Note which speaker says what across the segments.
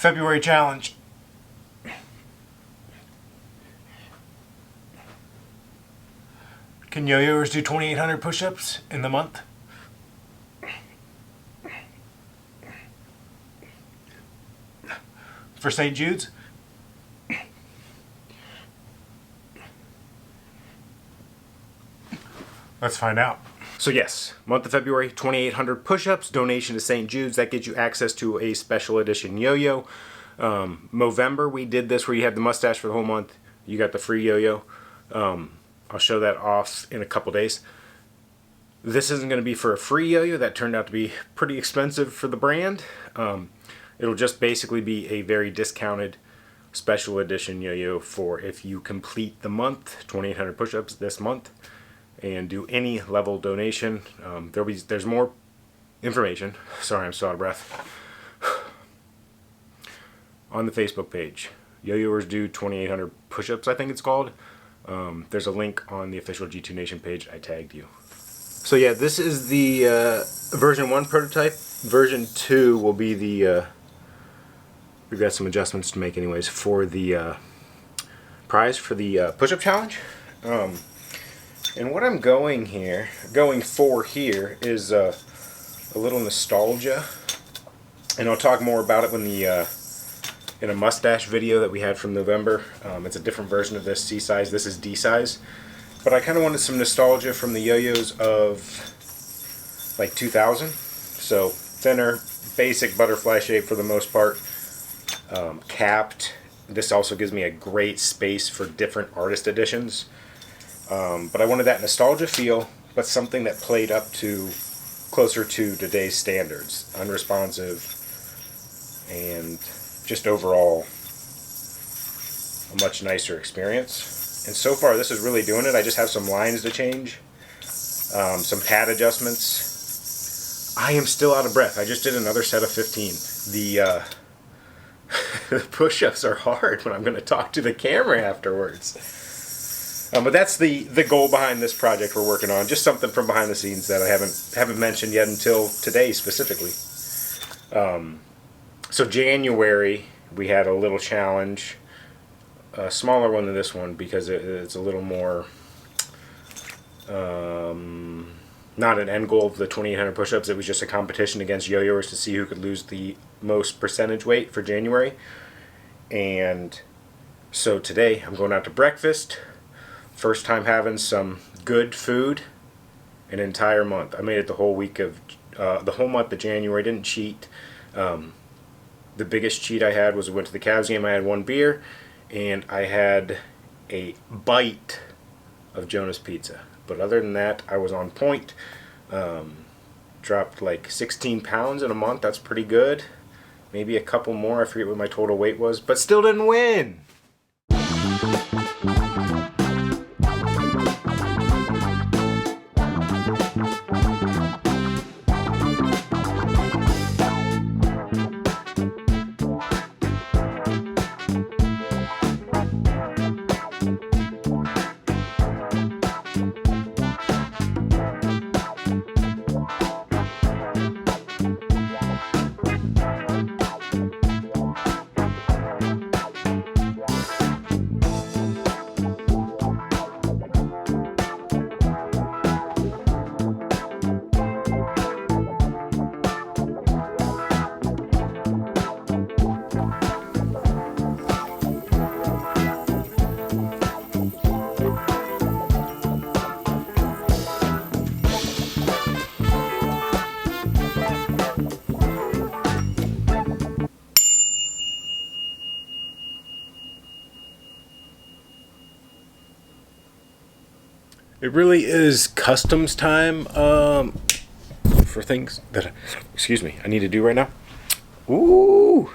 Speaker 1: February challenge. Can yo-yoers do 2,800 push-ups in the month? For St. Jude's? Let's find out. So yes, month of February, 2,800 push-ups, donation to St. Jude's. That gets you access to a special edition yo-yo. Movember, we did this where you had the mustache for the whole month. You got the free yo-yo. I'll show that off in a couple days. This isn't going to be for a free yo-yo. That turned out to be pretty expensive for the brand. It'll just basically be a very discounted special edition yo-yo for if you complete the month, 2,800 push-ups this month, and do any level donation. There's more information. Sorry, I'm so out of breath. On the Facebook page, Yo-Yoers Do 2,800 Push-Ups, I think it's called. There's a link on the official G2 Nation page. I tagged you. So yeah, this is the version 1 prototype. Version 2 will be the we've got some adjustments to make anyways for the prize for the push-up challenge. And what I'm going for here is a little nostalgia, and I'll talk more about it when in a mustache video that we had from November. It's a different version of this, C size. This is D size, but I kind of wanted some nostalgia from the yo-yos of like 2000. So thinner, basic butterfly shape for the most part, capped. This also gives me a great space for different artist editions. But I wanted that nostalgia feel, but something that played up to closer to today's standards, unresponsive, and just overall a much nicer experience. And so far this is really doing it. I just have some lines to change, some pad adjustments. I am still out of breath. I just did another set of 15. The push-ups are hard when I'm going to talk to the camera afterwards. But that's the goal behind this project we're working on. Just something from behind the scenes that I haven't mentioned yet until today specifically. So January we had a little challenge, a smaller one than this one because it's a little more not an end goal of the 2,800 push-ups. It was just a competition against yo-yoers to see who could lose the most percentage weight for January. And so today I'm going out to breakfast. First time having some good food an entire month. I made it the whole week of the whole month of January. Didn't cheat. The biggest cheat I had was I went to the Cavs game. I had one beer and I had a bite of Jonas Pizza. But other than that, I was on point. Dropped like 16 pounds in a month. That's pretty good. Maybe a couple more. I forget what my total weight was, but still didn't win. It really is customs time for things that, I need to do right now. Ooh!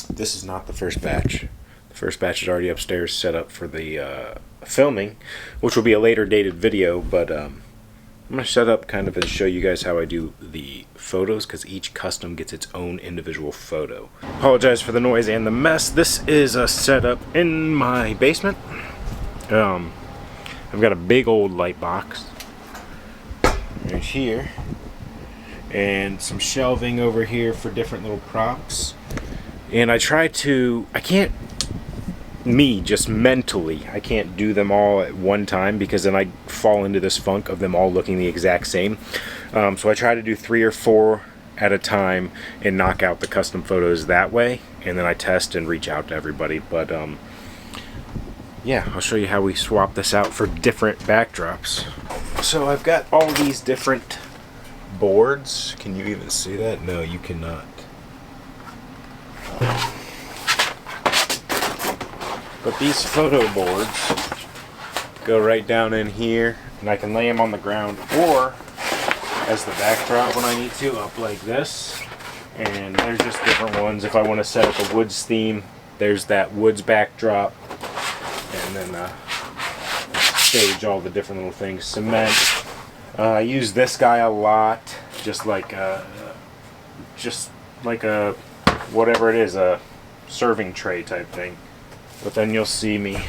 Speaker 1: This is not the first batch. The first batch is already upstairs set up for the filming, which will be a later dated video, but I'm going to set up kind of and show you guys how I do the photos, because each custom gets its own individual photo. Apologize for the noise and the mess. This is a setup in my basement. I've got a big old light box right here and some shelving over here for different little props. And I can't, just mentally, I can't do them all at one time because then I fall into this funk of them all looking the exact same. So I try to do 3 or 4 at a time and knock out the custom photos that way, and then I test and reach out to everybody. But yeah, I'll show you how we swap this out for different backdrops. So I've got all these different boards. Can you even see that? No, you cannot. But these photo boards go right down in here, and I can lay them on the ground or as the backdrop when I need to, up like this. And there's just different ones. If I want to set up a woods theme, there's that woods backdrop. And then stage all the different little things. Cement. I use this guy a lot, just like a whatever it is, a serving tray type thing. But then you'll see me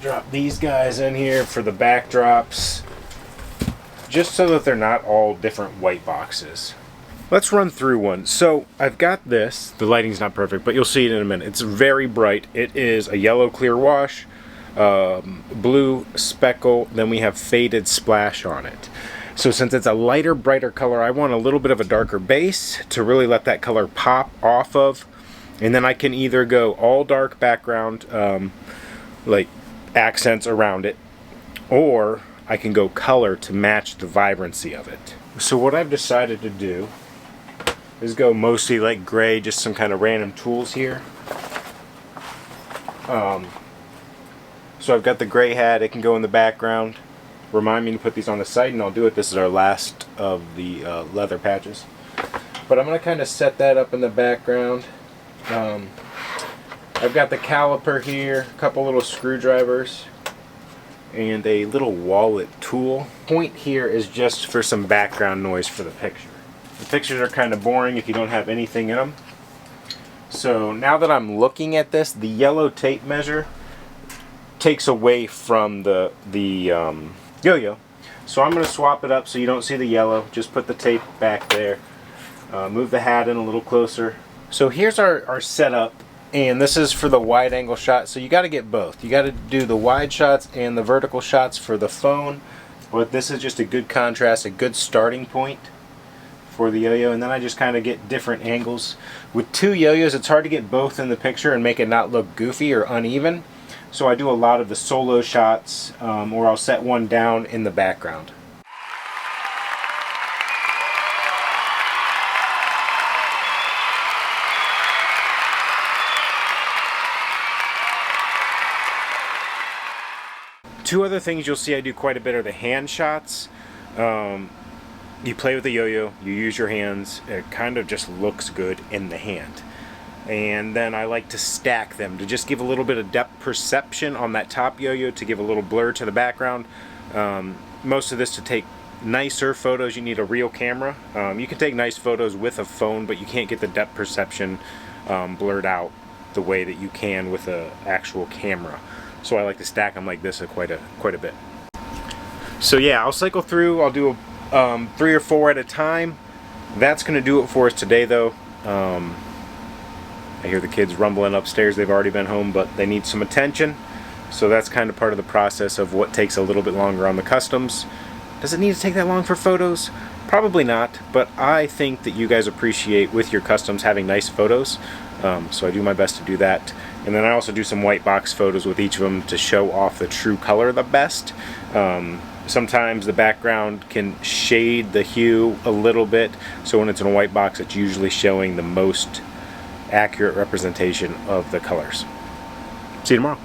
Speaker 1: drop these guys in here for the backdrops, just so that they're not all different white boxes. Let's run through one. So I've got this. The lighting's not perfect, but you'll see it in a minute. It's very bright. It is a yellow clear wash, blue speckle, then we have faded splash on it. So since it's a lighter, brighter color, I want a little bit of a darker base to really let that color pop off of. And then I can either go all dark background, like accents around it, or I can go color to match the vibrancy of it. So what I've decided to do is go mostly like gray, just some kind of random tools here. So I've got the gray hat, it can go in the background. Remind me to put these on the site and I'll do it. This is our last of the leather patches. But I'm going to kind of set that up in the background. I've got the caliper here, a couple little screwdrivers, and a little wallet tool. Point here is just for some background noise for the picture. The pictures are kind of boring if you don't have anything in them. So now that I'm looking at this, the yellow tape measure takes away from the yo-yo. So I'm going to swap it up so you don't see the yellow. Just put the tape back there. Move the hat in a little closer. So here's our setup, and this is for the wide angle shot. So you got to get both. You got to do the wide shots and the vertical shots for the phone. But this is just a good contrast, a good starting point for the yo-yo. And then I just kind of get different angles. With 2 yo-yos, it's hard to get both in the picture and make it not look goofy or uneven. So I do a lot of the solo shots, or I'll set one down in the background. Two other things you'll see I do quite a bit are the hand shots. You play with the yo-yo, you use your hands, it kind of just looks good in the hand. And then I like to stack them to just give a little bit of depth perception on that top yo-yo, to give a little blur to the background. Most of this, to take nicer photos, you need a real camera. You can take nice photos with a phone, but you can't get the depth perception blurred out the way that you can with an actual camera. So I like to stack them like this quite a bit. So yeah, I'll cycle through. I'll do 3 or 4 at a time. That's going to do it for us today, though. I hear the kids rumbling upstairs. They've already been home, but they need some attention. So that's kind of part of the process of what takes a little bit longer on the customs. Does it need to take that long for photos? Probably not, but I think that you guys appreciate with your customs having nice photos. So I do my best to do that. And then I also do some white box photos with each of them to show off the true color the best. Sometimes the background can shade the hue a little bit, so when it's in a white box, it's usually showing the most accurate representation of the colors. See you tomorrow.